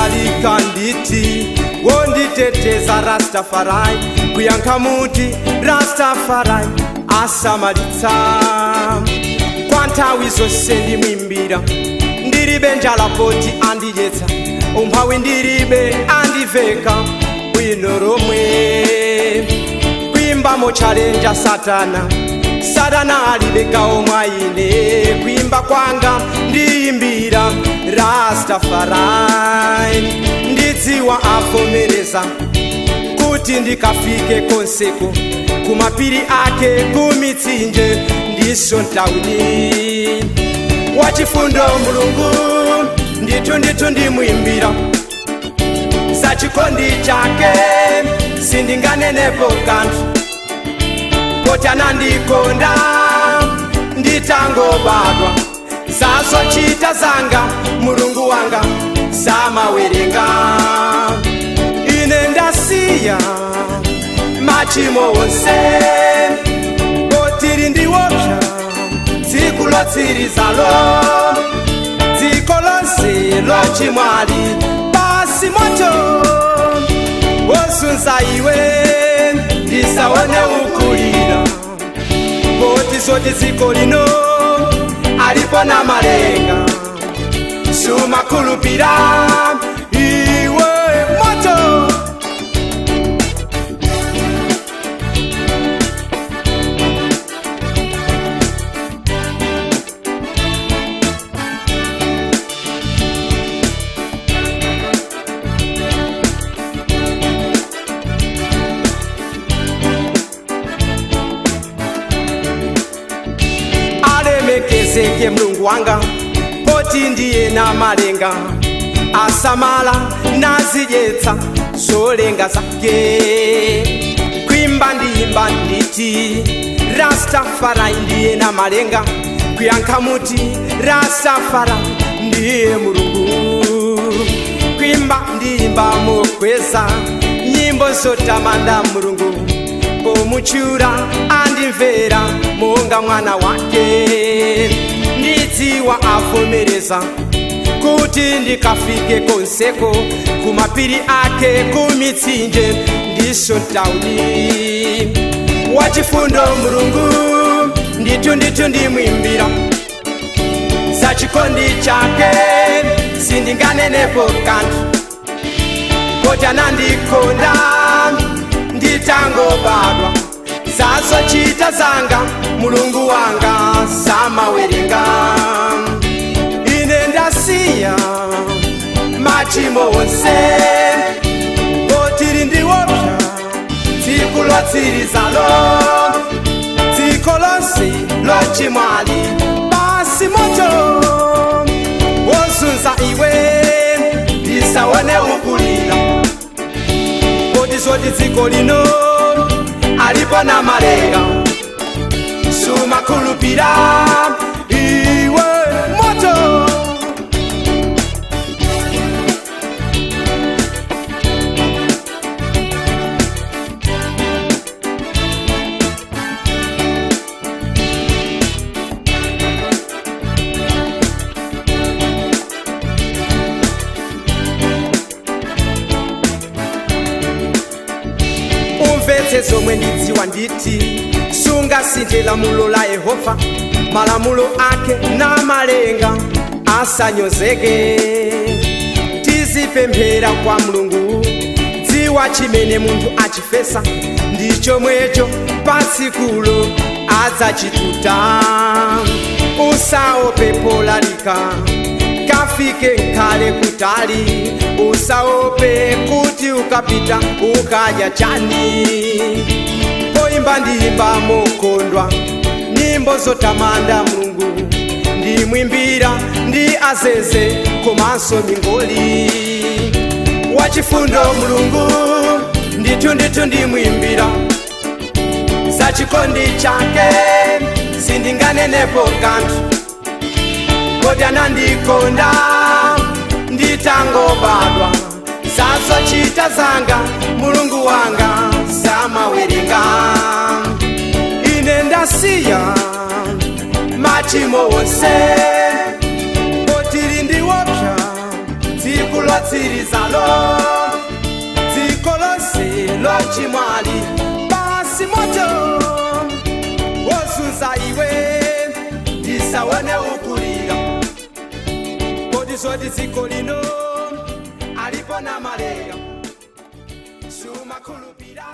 ladalika nditi wonditeteza Rastafari kuyankha muti Rastafari asamalitsa kwa nthawi zonse ndimwimbira ndilibe njala poti andidyetsa umphawi ndilibe andiveka bwino lomwe kuimba mochalenja satana alibekawo mwa ine kuimba kwanga ndiyimbira Rastafari ndidziwa avomereza kuti ndikafike konseko kumapiri ake kumitsinje ndiso ntawuni wachifundo mulungu ndithu ndimwimbira sachikondi chake sindinganenepo kanthu poti anandikonda nditangobadwa zazochita zanga mulungu wanga samawerenga ine ndasiya machimo wonse poti ndiwopsa tsiku lotsirizalo dziko lonse lochimwali basi moto wozunza iwe ndisaone ukulira poti zoti dziko lino alipo na malenga sumakhulupira iwe moto alemekezeke mulungu wanga poti ndiye na malenga asamala nazidyetsa zolenga zake kuimba ndiyimba nditi Rastafari ndiye na malenga kuyankha muti Rastafari ndiye mulungu kuimba ndiyimba mokweza nyimbo zotamanda mulungu pomuchura andimvera monga mwana wake ndidziwa avomereza kuti ndikafike konseko kumapiri ake kumitsinje ndiso ntawuni wachifundo mulungu ndithu ndimwimbira sachikondi chake sindinganenepo kanthu poti anandikonda nditangobadwa zazochita zanga mulungu wanga samawerenga ine ndasiya machimo wonse poti ndiwopsa tsiku lotsirizalo dziko lonse lochimwali basi moto wozunza iwe ndisaone ukulira poti zoti dziko lino alipo na malenga sumakhulupira iwe moto umvetse zomwe ndidziwa nditi sungasinthe lamulo la Yehova malamulo ake na malenga asanyozeke tizipemphera kwa mulungu dziwa chimene munthu achifesa ndichomwecho patsikulo adzachituta usaope polalika kafike nkhale kutali usaope kuti ukapita ukadya chani poimba ndiyimba mokondwa nyimbo zotamanda mulungu ndimwimbira ndi azeze komanso mingoli wachifundo mulungu ndithu ndimwimbira sachikondi chake sindinganenepo kanthu poti anandikonda nditangobadwa zazochita zanga mulungu wanga samawerenga ine ndasiya machimo wonse poti ndiwopsa tsiku lotsirizalo dziko lonse lochimwali basi moto wosunza iwe ndisaone ukulira kodi zoti dziko lino alipo na malera sumakhulupira.